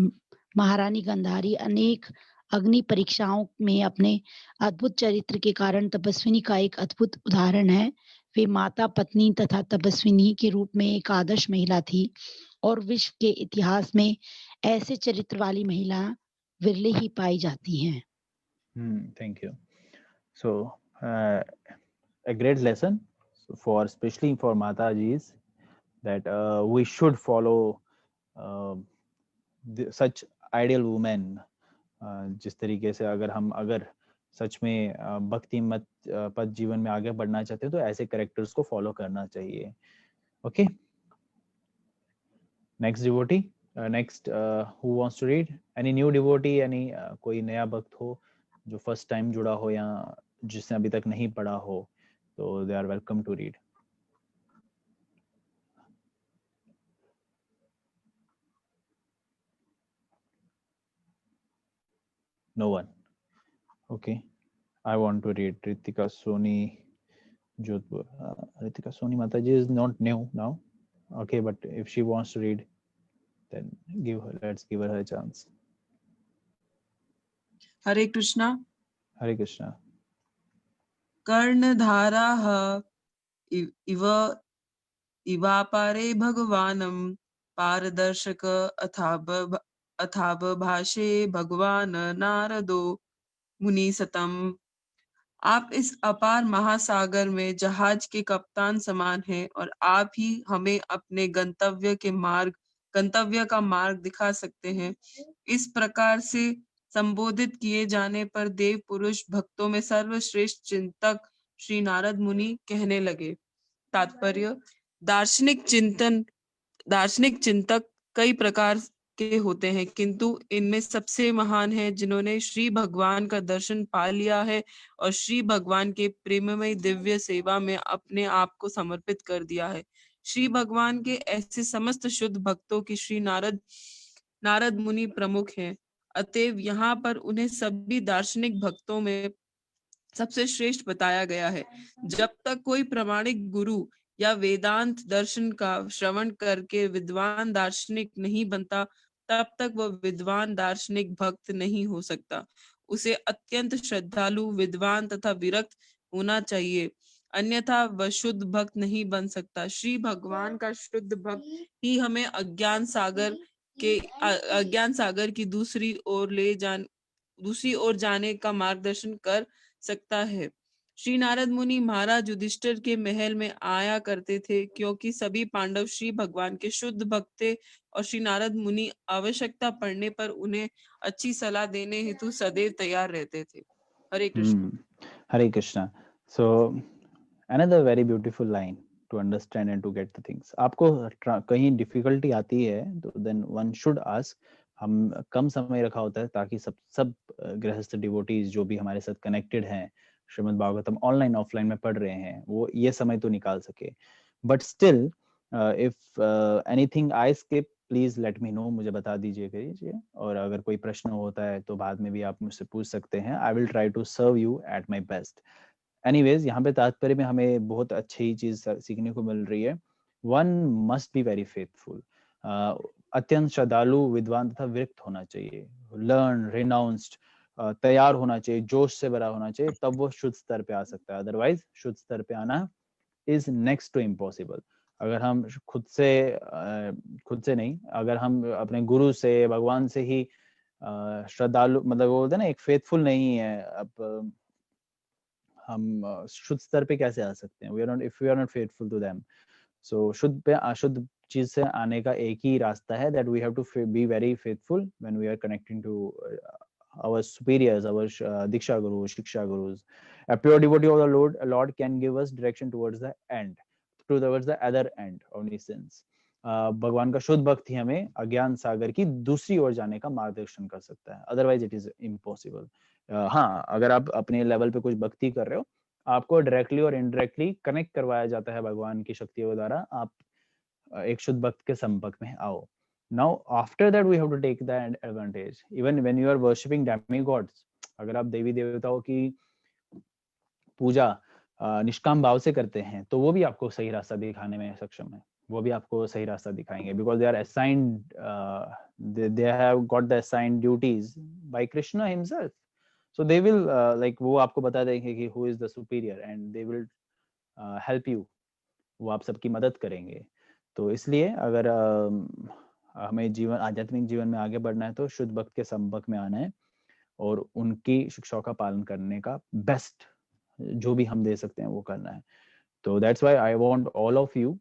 महारानी गांधारी अनेक अग्नि परीक्षाओं में अपने अद्भुत चरित्र के कारण तपस्विनी का एक अद्भुत उदाहरण है। वे माता, पत्नी तथा तपस्विनी के रूप में एक आदर्श महिला थी और विश्व के इतिहास में ऐसे चरित्र वाली महिला विरले ही पाई जाती हैं। Thank you. So a great lesson for especially for Matajis that we should follow such ideal women. जिस तरीके से अगर सच में भक्ति मत पद जीवन में आगे बढ़ना चाहते हो तो ऐसे कैरेक्टर्स को फॉलो करना चाहिए. Okay, next devotee, next who wants to read? Any new devotee, any कोई नया भक्त हो जो फर्स्ट टाइम जुड़ा हो या जिसने अभी तक नहीं पढ़ा हो, तो they are welcome to read. No one. Okay, I want to read. Ritika Soni Jodhpur. Ritika Soni Mataji is not new now. Okay, but if she wants to read, then let's give her a chance. Hare Krishna. Hare Krishna. कर्णधाराः इवापारे भगवानं पारदर्शक अथाव भाषे भगवान नारदो मुनि सतम. आप इस अपार महासागर में जहाज के कप्तान समान हैं और आप ही हमें अपने गंतव्य का मार्ग दिखा सकते हैं. इस प्रकार से संबोधित किए जाने पर देव पुरुष भक्तों में सर्वश्रेष्ठ चिंतक श्री नारद मुनि कहने लगे. तात्पर्य: दार्शनिक चिंतक कई प्रकार के होते हैं, किंतु इनमें सबसे महान है जिन्होंने श्री भगवान का दर्शन पा लिया है और श्री भगवान के प्रेममय दिव्य सेवा में अपने आप को समर्पित कर दिया है. श्री भगवान के ऐसे समस्त शुद्ध भक्तों की श्री नारद मुनि प्रमुख हैं. अतएव यहाँ पर उन्हें सभी दार्शनिक भक्तों में सबसे श्रेष्ठ बताया गया है. जब तक कोई प्रामाणिक गुरु या वेदांत दर्शन का श्रवण करके विद्वान दार्शनिक नहीं बनता, तब तक वह विद्वान दार्शनिक भक्त नहीं हो सकता. उसे अत्यंत श्रद्धालु, विद्वान तथा विरक्त होना चाहिए, अन्यथा वह शुद्ध भक्त नहीं बन सकता. श्री भगवान का शुद्ध भक्त ही हमें अज्ञान सागर की दूसरी ओर जाने का मार्गदर्शन कर सकता है. श्री नारद मुनि महाराज युधिष्ठिर के महल में आया करते थे, क्योंकि सभी पांडव श्री भगवान के शुद्ध भक्त थे और श्री नारद मुनि आवश्यकता पड़ने पर उन्हें अच्छी सलाह देने हेतु सदैव तैयार रहते थे. हरे Krishna. Hare Krishna. So another very beautiful line to understand and to get the things. आपको कहीं डिफिकल्टी आती है तो then one should ask. हम कम समय रखा होता है ताकि सब गृहस्थ डिवोटीज जो भी हमारे साथ कनेक्टेड हैं, श्रीमद् भागवतम ऑनलाइन ऑफलाइन में पढ़ रहे हैं, वो ये समय तो निकाल सके. But still if anything I skip, please let me know, मुझे बता दीजिए. और अगर कोई प्रश्न होता है तो बाद में भी आप मुझसे पूछ सकते हैं. I will try to serve you at my best. Anyways, यहाँ पे तात्पर्य में हमें बहुत अच्छी चीज सीखने को मिल रही है. One must be very faithful. अत्यंत श्रद्धालु, विद्वान तथा विरक्त होना चाहिए. लर्न, रिनाउंस्ड, तैयार होना चाहिए, जोश से भरा होना चाहिए, तब वो शुद्ध स्तर पे आ सकता है. अदरवाइज शुद्ध स्तर पे आना इज नेक्स्ट टू इम्पॉसिबल. अगर हम खुद से नहीं, अगर हम अपने गुरु से, भगवान से ही श्रद्धालु, मतलब वो बोलते हैं ना, एक फेथफुल नहीं है, अब हम शुद्ध स्तर पे कैसे आ सकते हैं? If we are not faithful to them. So अशुद्ध चीज से आने का एक ही रास्ता है, that we have to be very faithful when we are connecting to our superiors, our diksha gurus, shiksha gurus. A pure devotee of the Lord can give us direction towards the other end of omniscience. भगवान का शुद्ध भक्त ही हमें अज्ञान सागर की दूसरी ओर जाने का मार्गदर्शन कर सकता है. Otherwise it is impossible. हाँ, अगर आप अपने लेवल पे कुछ भक्ति कर रहे हो, आपको डायरेक्टली और इनडायरेक्टली कनेक्ट करवाया जाता है भगवान की शक्तियों द्वारा. आप एक शुद्ध भक्त के संपर्क में आओ. Now after that we have to take that advantage. Even when you are worshipping demigods, अगर आप देवी देवताओं की पूजा निष्काम भाव से करते हैं, तो वो भी आपको सही रास्ता दिखाने में सक्षम है. वो भी आपको सही रास्ता दिखाएंगे, because they are assigned, they have got the assigned duties by Krishna himself. So they will like वो आपको बता देंगे कि who is the superior and they will help you. वो आप सबकी मदद करेंगे. तो इसलिए अगर हमें आध्यात्मिक जीवन में आगे बढ़ना है तो शुद्ध भक्त के संपर्क में आना है और उनकी शिक्षाओं का पालन करने का बेस्ट जो भी हम दे सकते हैं वो करना है. तो that's why I want all of you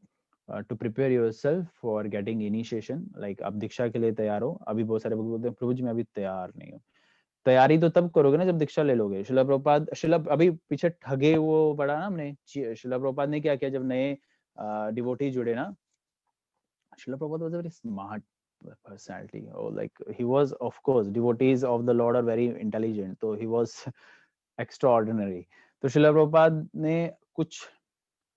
to prepare yourself for getting initiation. Like आप दीक्षा के लिए तैयार हो. अभी बहुत सारे लोग बोलते हैं प्रभु जी मैं अभी तैयार नहीं हूँ. तैयारी तो तब करोगे ना जब दीक्षा ले लोगे. शिला प्रभुपाद अभी पीछे ठगे वो पढ़ा ना हमने. शिला प्रभुपाद ने क्या किया जब नए डिवोटी जुड़े ना. Srila Prabhupada was a very smart personality. Oh, like he was, of course, devotees of the Lord are very intelligent. So he was extraordinary. तो शिला प्रभुपाद ने कुछ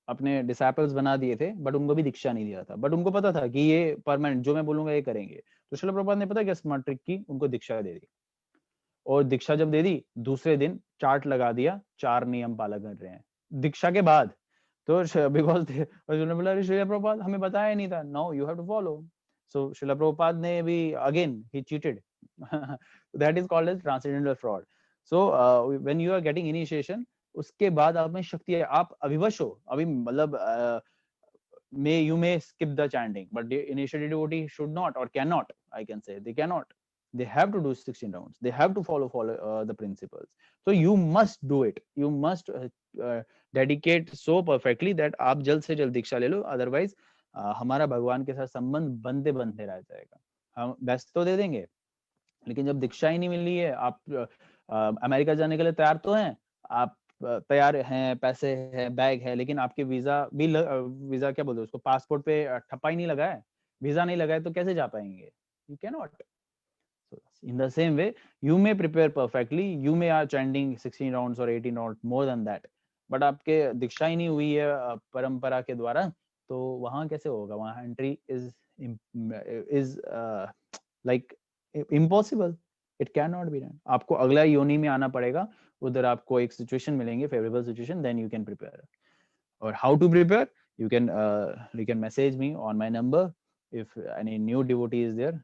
अपने डिसाइपल्स बना दिए थे बट उनको भी दीक्षा नहीं दिया था. बट उनको पता था कि ये परमानेंट जो मैं बोलूंगा ये करेंगे. तो शिला प्रभुपाद ने पता क्या स्मार्ट ट्रिक की, उनको दीक्षा दे दी. और दीक्षा जब दे दी दूसरे दिन चार्ट लगा दिया 4 नियम पालन कर रहे हैं दीक्षा के बाद. तो बिकॉज उन्होंने बोला शिला प्रभुपाद हमें बताया नहीं था. No you have to follow. So Srila Prabhupada ने भी अगेन ही cheated. That is called as transcendental fraud. So when you are getting initiation उसके बाद आप में शक्ति है. आप अविवश हो अभी मतलब you may skip the chanting but the initiated devotee should not or cannot. I can say they cannot. They have to do 16 rounds. They have to follow the principles. So you must do it. You must dedicate so perfectly that आप जल्द से जल्द दीक्षा ले लो. Otherwise हमारा भगवान के साथ संबंध बनते बनते रह जाएगा. हम बेस्ट तो दे देंगे लेकिन जब दीक्षा ही नहीं मिल रही है. आप अमेरिका जाने के लिए तैयार तो हैं, आप तैयार हैं, पैसे है, बैग है, लेकिन आपके वीजा वीजा क्या बोलते हैं उसको, पासपोर्ट पे ठप्पा ही नहीं लगा है, वीजा नहीं लगा है, तो कैसे जा पाएंगे? You can not. In the same way, you may prepare perfectly, you may are chanting 16 rounds or 18 rounds more than that, but आपके दीक्षा ही नहीं हुई है परंपरा के द्वारा, तो वहां कैसे होगा? वहां entry is like impossible. It cannot be done. आपको अगला योनि में आना पड़ेगा, उधर आपको एक सिचुएशन मिलेंगे, favourable situation, then you can prepare. Or how to prepare? You can message me on my number if any new devotee is there.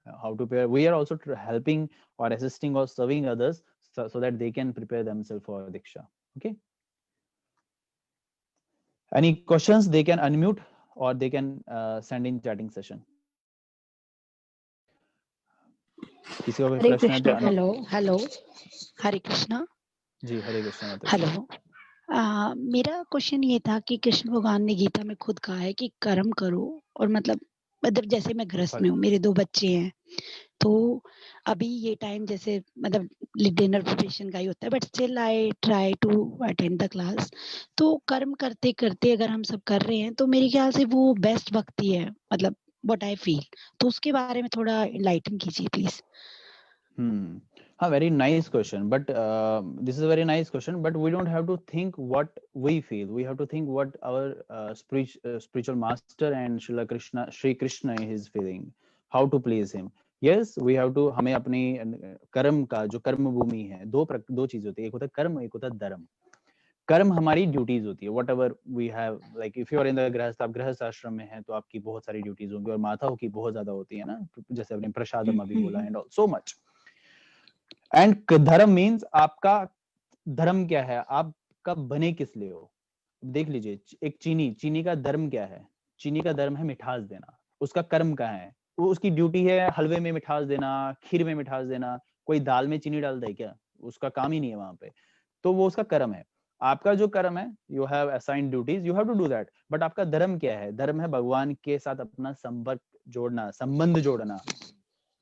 How to prepare? We are also helping or assisting or serving others so that they can prepare themselves for Diksha. Okay. Any questions? They can unmute or they can send in chatting session. किसी को कोई प्रश्न है तो hello हरे कृष्णा जी. हरे Krishna. Hello. मेरा question ये था कि कृष्ण भगवान ने गीता में खुद कहा है कि कर्म करो, और मतलब जैसे मैं गृहस्थ में हूँ, मेरे 2 बच्चे हैं, तो अभी ये टाइम जैसे मतलब डिनर प्रिपरेशन का ही होता है, but still I try to attend the class. तो कर्म करते करते अगर हम सब कर रहे हैं तो मेरे ख्याल से वो बेस्ट वक्त ही है, मतलब व्हाट आई फील. तो उसके बारे में थोड़ा एनलाइटन कीजिए please. Very nice question, but this is a very nice question, but we don't have to think what we feel. We have to think what our spiritual master and Shri Krishna is feeling, how to please him. Yes, we have to, हमें अपनी कर्म का जो कर्म भूमि है, दो चीज होती है, एक होता है कर्म, एक होता है धर्म. कर्म हमारी ड्यूटीज होती है, whatever we have, like if you are in the गृहस्थ, आप गृहस्थ आश्रम में हैं तो आपकी बहुत सारी ड्यूटीज होंगी, और माताओं की बहुत ज्यादा होती है ना, जैसे आपने प्रसादम अभी बोला, एंड सो मच. एंड धर्म मीन्स आपका धर्म क्या है, आपका बने किस लिए हो. देख लीजिए, एक चीनी का धर्म क्या है? चीनी का धर्म है मिठास देना. उसका कर्म क्या है? वो उसकी ड्यूटी है हलवे में मिठास देना, खीर में मिठास देना. कोई दाल में चीनी डाल दे क्या? उसका काम ही नहीं है वहां पे. तो वो उसका कर्म है. आपका जो कर्म है, you have assigned duties, you have to do that. But आपका धर्म क्या है? धर्म है भगवान के साथ अपना संपर्क जोड़ना, संबंध जोड़ना.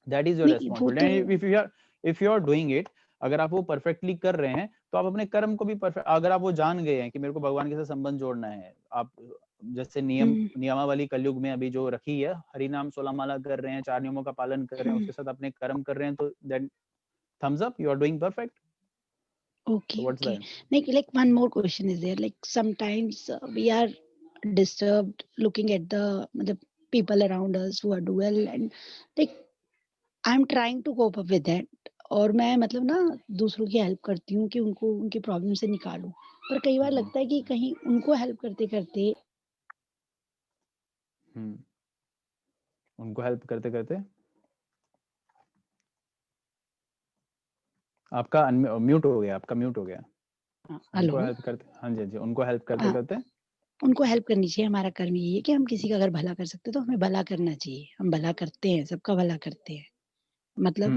That is your responsibility. If you are doing it, अगर आप वो परफेक्टली कर रहे हैं तो आप अपने कर्म को भी परफेक्ट, अगर आप वो जान गए हैं कि मेरे को भगवान के साथ संबंध जोड़ना है, आप जैसे नियमावली कलयुग में अभी जो रखी है, हरि नाम 16 माला कर रहे हैं, 4 नियमों का पालन कर रहे हैं, उसके साथ अपने कर्म कर रहे हैं, तो then thumbs up, you are doing perfect. Okay, so what's okay. that? Like one more question is there. Like sometimes we are disturbed looking at the people around us who are dual, and like I'm trying to cope up with that. और मैं मतलब ना दूसरों की help करती हूँ कि उनको उनकी प्रॉब्लम से निकालूं, पर कई बार लगता है कि कहीं उनको हेल्प करते करते आपका म्यूट हो गया, आपका म्यूट हो गया. उनको हेल्प करते, हाँ जी, उनको हेल्प करते करते उनको हेल्प करनी चाहिए. हमारा कर्म यही है कि हम किसी का अगर भला कर सकते तो हमें भला करना चाहिए. हम भला करते हैं, सबका भला करते हैं, मतलब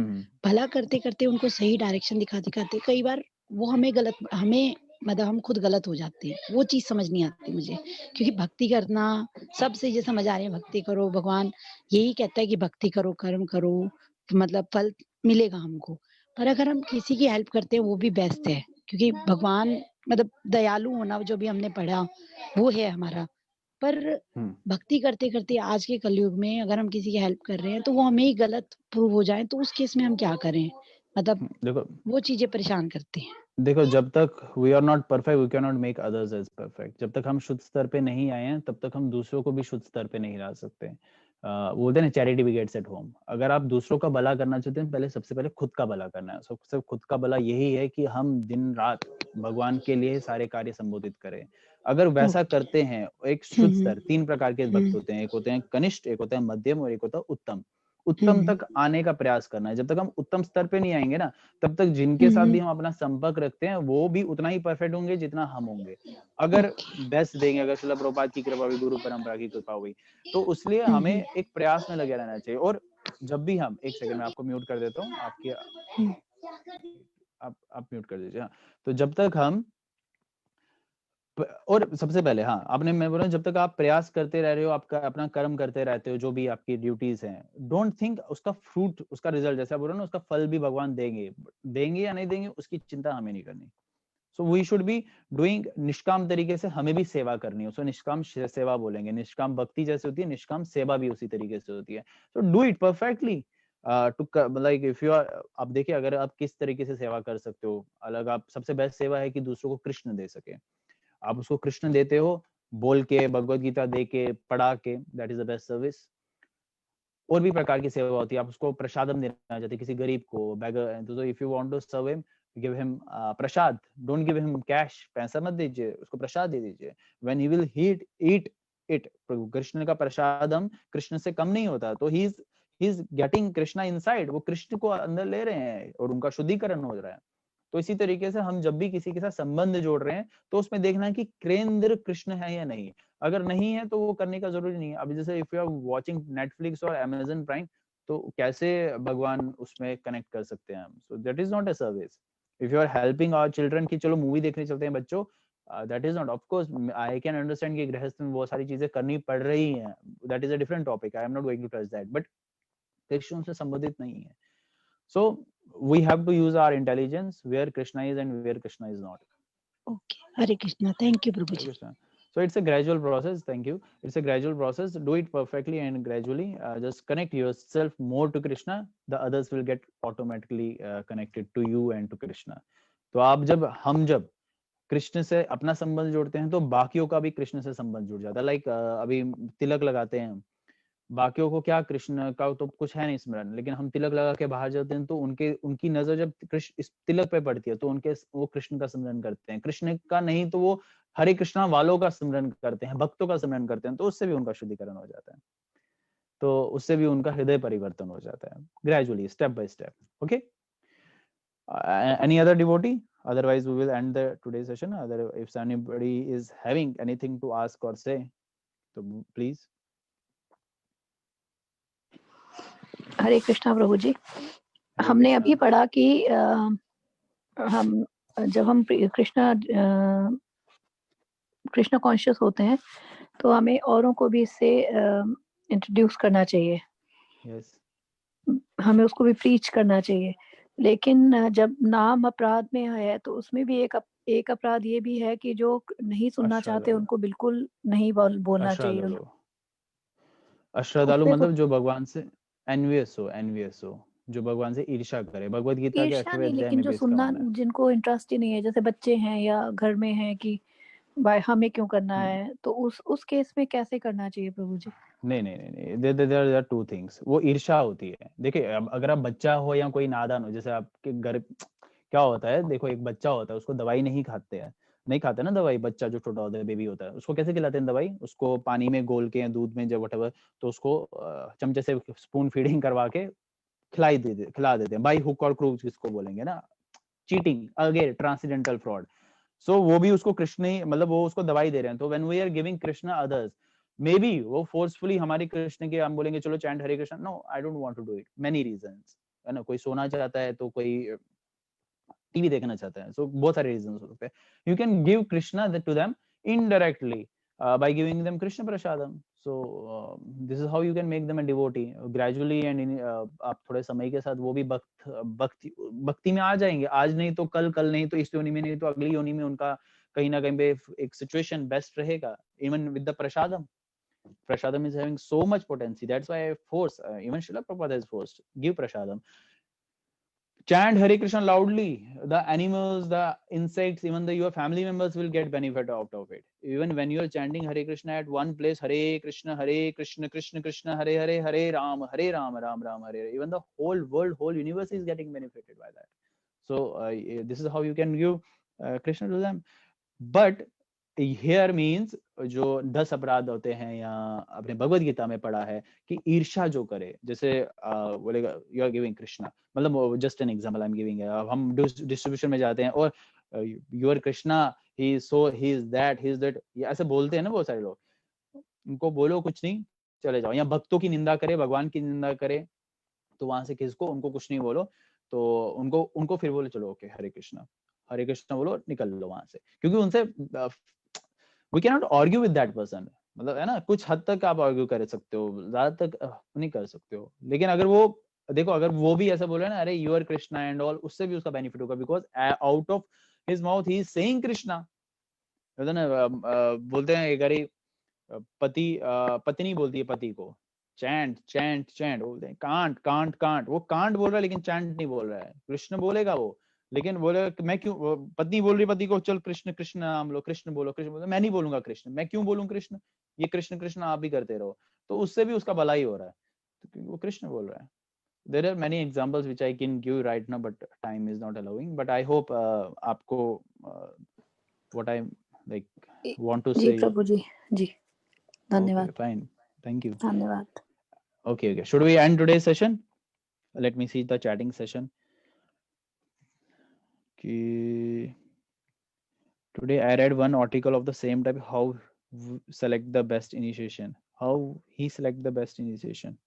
भला करते करते उनको सही डायरेक्शन दिखाते कई बार वो हमें मतलब हम खुद गलत हो जाते हैं, वो चीज समझ नहीं आती मुझे। क्योंकि भक्ति करना, सबसे ये समझ आ रही है भक्ति करो, भगवान यही कहता है कि भक्ति करो, कर्म करो, मतलब फल मिलेगा हमको। पर अगर हम किसी की हेल्प करते हैं वो भी बेस्ट है, क्योंकि भगवान मतलब दयालु होना जो भी हमने पढ़ा वो है हमारा। पर भक्ति करते करते आज के कलयुग में अगर हम किसी की हेल्प कर रहे हैं तो वो हमें ही गलत प्रूव हो जाए, तो उस केस में हम क्या करें? मतलब देखो वो चीजें परेशान करती हैं। देखो, जब तक we are not perfect we can not make others as perfect. जब तक हम शुद्ध स्तर पे नहीं आए हैं तब तक हम दूसरों को भी शुद्ध स्तर पे नहीं ला सकते। बोलते हैं चैरिटी बिगिंस एट होम। अगर आप दूसरों का भला करना चाहते हैं, पहले सबसे पहले खुद का भला करना है। सबसे खुद का भला यही है कि हम दिन रात भगवान के लिए सारे कार्य संबोधित करें। अगर वैसा करते हैं, एक शुद्ध स्तर, 3 प्रकार के भक्त होते हैं, एक होते हैं कनिष्ठ, एक होता है मध्यम और एक होता है उत्तम। उत्तम तक आने का प्रयास करना है। जब तक हम उत्तम स्तर पे नहीं आएंगे ना, तब तक जिनके साथ भी हम अपना संपर्क रखते हैं वो भी उतना ही परफेक्ट होंगे जितना हम होंगे। अगर बेस्ट देंगे, अगर श्रील प्रभुपाद की कृपा हुई, गुरु परंपरा की कृपा हुई, तो उसलिए हमें एक प्रयास में लगे रहना चाहिए। और जब भी हम, एक सेकंड में आपको म्यूट कर देता हूँ, आपकी आप म्यूट कर दीजिए। हाँ, तो जब तक हम और सबसे पहले, हाँ, आपने, मैं बोल रहा हूँ, जब तक आप प्रयास करते रह रहे हो, आपका अपना कर्म करते रहते हो, जो भी आपकी ड्यूटीज हैं, डोंट थिंक उसका फ्रूट, उसका रिजल्ट, जैसा बोल रहा हूँ ना, उसका फल भी भगवान देंगे या नहीं देंगे, उसकी चिंता हमें नहीं करनी। So we should be doing, निष्काम तरीके से हमें भी सेवा करनी है, उसको निष्काम सेवा बोलेंगे। निष्काम भक्ति जैसे होती है, निष्काम सेवा भी उसी तरीके से होती है। So do it perfectly to like if you are, आप देखिए अगर आप किस तरीके से सेवा कर सकते हो अलग, आप सबसे बेस्ट सेवा है कि दूसरों को कृष्ण दे सके। आप उसको कृष्ण देते हो, बोल के, भगवत गीता दे के, पढ़ा के, that is the best service. और भी प्रकार की सेवा होती है, आप उसको प्रसादम देना चाहते हैं किसी गरीब को, बैगर, तो if you want to serve him, give him prasad, don't give him cash, पैसा मत दीजिए, उसको प्रसाद दे दीजिए। When he will eat it, Krishna का प्रसादम कृष्ण से कम नहीं होता, तो he is getting Krishna inside, वो कृष्ण को अंदर ले रहे हैं और उनका शुद्धिकरण हो रहा है। तो इसी तरीके से हम जब भी किसी के साथ संबंध जोड़ रहे हैं तो उसमें देखना है कि केंद्र कृष्ण है या नहीं। अगर नहीं है तो वो करने का जरूरी नहीं है। अभी जैसे if you are watching Netflix और अमेजन प्राइम, तो कैसे भगवान उसमें कनेक्ट कर सकते हैं हम? So that is not a service. If you are helping our children कि चलो मूवी देखने चलते हैं बच्चों, that is not, of course I can understand कि गृहस्थ में बहुत सारी चीजें करनी पड़ रही हैं, that is a different topic, I am not going to touch that, but Krishna से संबंधित नहीं है। So we have to use our intelligence where Krishna is and where Krishna is not. Okay, Hare Krishna. Thank you, Prabhuji. Hare Krishna. So it's a gradual process. Thank you. It's a gradual process. Do it perfectly and gradually. Just connect yourself more to Krishna. The others will get automatically connected to you and to Krishna. तो आप जब कृष्ण से अपना संबंध जोड़ते हैं तो बाकियों का भी कृष्ण से संबंध जुड़ जाता है। लाइक अभी तिलक लगाते हैं, बाकियों को क्या, कृष्ण का तो कुछ है नहीं स्मरण, लेकिन हम तिलक लगा के बाहर जाते हैं तो उनकी नजर जब कृष्ण इस तिलक पे पड़ती है तो वो कृष्ण का स्मरण करते हैं। कृष्ण का नहीं तो वो हरे कृष्णा वालों का स्मरण करते हैं, भक्तों का स्मरण करते हैं, तो उससे भी उनका शुद्धिकरण हो जाता है, तो उससे भी उनका हृदय परिवर्तन हो जाता है, gradually, step by step. Okay, any other devotee? Otherwise we will end the today's session. If anybody is having anything to ask or say, so please. हरे कृष्णा प्रभु जी, हमने अभी पढ़ा कि हम जब हम कृष्ण कॉन्शियस होते हैं तो हमें औरों को भी इससे इंट्रोड्यूस करना चाहिए। yes. हमें उसको भी प्रीच करना चाहिए। लेकिन जब नाम अपराध में है तो उसमें भी एक अपराध ये भी है कि जो नहीं सुनना चाहते उनको बिल्कुल नहीं बोलना चाहिए। अश्रद्धालु मतलब जो भगवान से एनवियस हो, जो भगवान से ईर्ष्या करे। भगवत गीता के 8वें अध्याय में जो सुनना, जिनको इंटरेस्ट ही नहीं है, जैसे बच्चे हैं या घर में हैं कि भाई हमें क्यों करना है, तो उस केस में कैसे करना चाहिए प्रभु जी? नहीं, देयर आर टू थिंग्स। वो ईर्ष्या होती है। देखिए, अगर आप बच्चा हो या कोई नादान हो, जैसे आपके घर क्या होता है, देखो एक बच्चा होता है, उसको दवाई नहीं खाते ना दवाई। बच्चा जो छोटा होता है, बेबी होता है, उसको कैसे खिलाते हैं दवाई? उसको पानी में घोल के या दूध में, जब वटेवर, तो उसको चमचे से स्पून फीडिंग करवा के खिला देते हैं, बाई हुक और क्रूक जिसको बोलेंगे ना, चीटिंग, अगेन ट्रांसडेंटल फ्रॉड। सो वो भी उसको कृष्ण ही, मतलब वो उसको दवाई दे रहे हैं। तो when we are giving Krishna others, may be वो फोर्सफुली हमारे कृष्ण के, हम बोलेंगे चलो chant Hare Krishna, no, I don't want to do it, many reasons, है ना। कोई सोना चाहता है, तो कोई टीवी देखना चाहते हैं, so बहुत सारे रीजंस हो सकते हैं. You can give Krishna to them indirectly by giving them Krishna Prasadam. So this is how you can make them a devotee gradually and आप थोड़े समय के साथ वो भी भक्ति में आ जाएंगे. आज नहीं तो कल, कल नहीं तो इस योनि में, नहीं तो अगली योनि में उनका कहीं ना कहीं पे एक सिचुएशन बेस्ट रहेगा. Even with the Prasadam, Prasadam is having so much potency. That's why I force, even Srila Prabhupada has forced, give Prasadam. Chant Hare Krishna loudly. The animals, the insects, even your family members will get benefit out of it. Even when you are chanting Hare Krishna at one place, Hare Krishna, Krishna Krishna, Hare Hare, Hare Ram, Ram Ram, Hare. Even the whole world, whole universe is getting benefited by that. So this is how you can give Krishna to them. But here means जो 10 अपराध होते हैं, या अपने भगवत गीता में पढ़ा है कि ईर्ष्या जो करे, जैसे बोलेगा यू आर गिविंग कृष्णा, मतलब just an example I am giving है. अब हम डिस्ट्रीब्यूशन में जाते हैं और you are Krishna, he is that, ये ऐसे बोलते हैं ना बहुत सारे लोग. उनको बोलो कुछ नहीं, चले जाओ. या भक्तों की निंदा करे, भगवान की निंदा करे, तो वहां से किसको, उनको कुछ नहीं बोलो, तो उनको फिर बोलो चलो ओके हरे कृष्णा बोलो, निकल लो वहां से. क्योंकि उनसे we cannot argue with that person, मतलब है ना, कुछ हद तक आप आर्ग्यू कर सकते हो, ज्यादा तक नहीं कर सकते हो. लेकिन अगर वो देखो, अगर वो भी ऐसा बोले ना, अरे you are Krishna and all, उससे भी उसका बेनिफिट होगा, because out of his mouth he is saying Krishna. बोलते हैं एक बारी पत्नी बोलती है पति को चैंट, बोलते हैं कांट, वो कांट बोल रहा है लेकिन चैंट नहीं बोल रहा है. कृष्ण बोलेगा वो, लेकिन बोले मैं क्यों, पत्नी बोल रही पति को चल कृष्ण नाम लो, कृष्ण बोलो, मैं नहीं बोलूंगा कृष्ण, मैं क्यों बोलूं कृष्ण, ये कृष्ण आप भी करते रहो. तो उससे भी उसका भला ही हो रहा है, क्योंकि वो कृष्ण बोल रहा है. There are many examples which I can give right now, but time is not allowing. But I hope आपको what I like want to say. जी प्रभु जी, धन्यवाद. Okay, fine, thank you. धन्यवाद. Okay. Should we end today's session? Let me see the chatting session. Today I read one article of the same type, how select the best initiation. How he select the best initiation?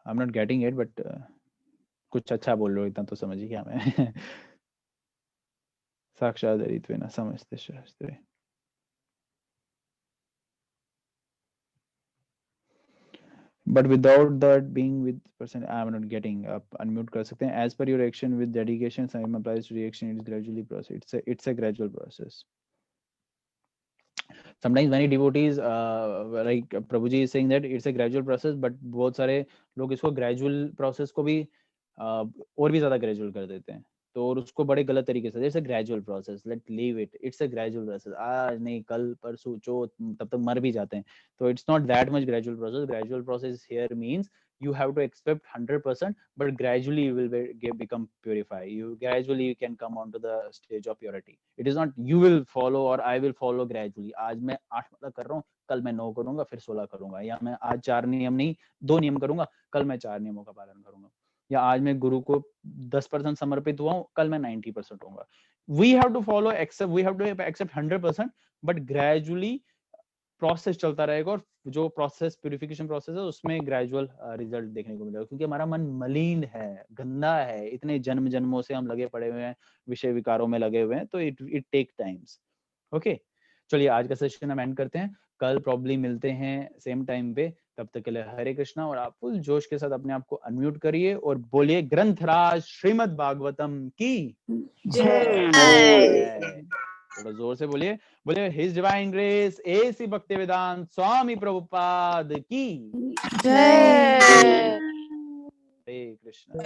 I'm not getting it, but कुछ अच्छा बोल रहे हो, इतना तो समझ गया मैं. साक्षादरित्वेन समस्ते शास्त्रे. But without that being with person, I'm not getting up. Unmute कर सकते हैं. As per your action with dedication, same applies to reaction. It is gradually process. It's a gradual process. Sometimes many devotees, like Prabhuji is saying that it's a gradual process, but बहुत सारे लोग इसको gradual process को भी और भी ज़्यादा gradual कर देते हैं. तो और उसको बड़े गलत तरीके से, it's a gradual process. Let's leave it. It's a gradual process. आज नहीं कल परसों चौथ तब तक मर भी जाते हैं. तो it's not that much gradual process. Gradual process here means you have to accept 100%, but gradually you will become purified. You gradually can come onto the stage of purity. It is not you will follow or I will follow gradually. आज मैं 8 माला कर रहा हूँ, कल मैं 9 करूंगा, फिर 16 करूंगा. या मैं आज 4 नियम नहीं 2 नियम करूंगा, कल मैं 4 नियमों का पालन करूंगा. या आज मैं गुरु को 10% समर्पित हुआ हूँ, कल मैं 90% होऊंगा. We have to follow, we have to accept 100%, but gradually process चलता रहेगा. और जो प्रोसेस प्यूरिफिकेशन प्रोसेस है उसमें ग्रेजुअल रिजल्ट देखने को मिलेगा, क्योंकि हमारा मन मलिन है, गंदा है, इतने जन्मों से हम लगे पड़े हुए हैं, विषय विकारों में लगे हुए हैं. तो इट टेक टाइम्स. ओके, चलिए आज का सेशन हम एंड करते हैं. कल प्रॉब्ली मिलते हैं सेम टाइम पे. तब तक के लिए हरे कृष्णा. और आप फुल जोश के साथ अपने आप को अनम्यूट करिए और बोलिए ग्रंथराज श्रीमद् भागवतम की जय. थोड़ा जोर से बोलिए. His divine grace AC Bhaktivedanta Swami Prabhupada की जय. हरे कृष्ण.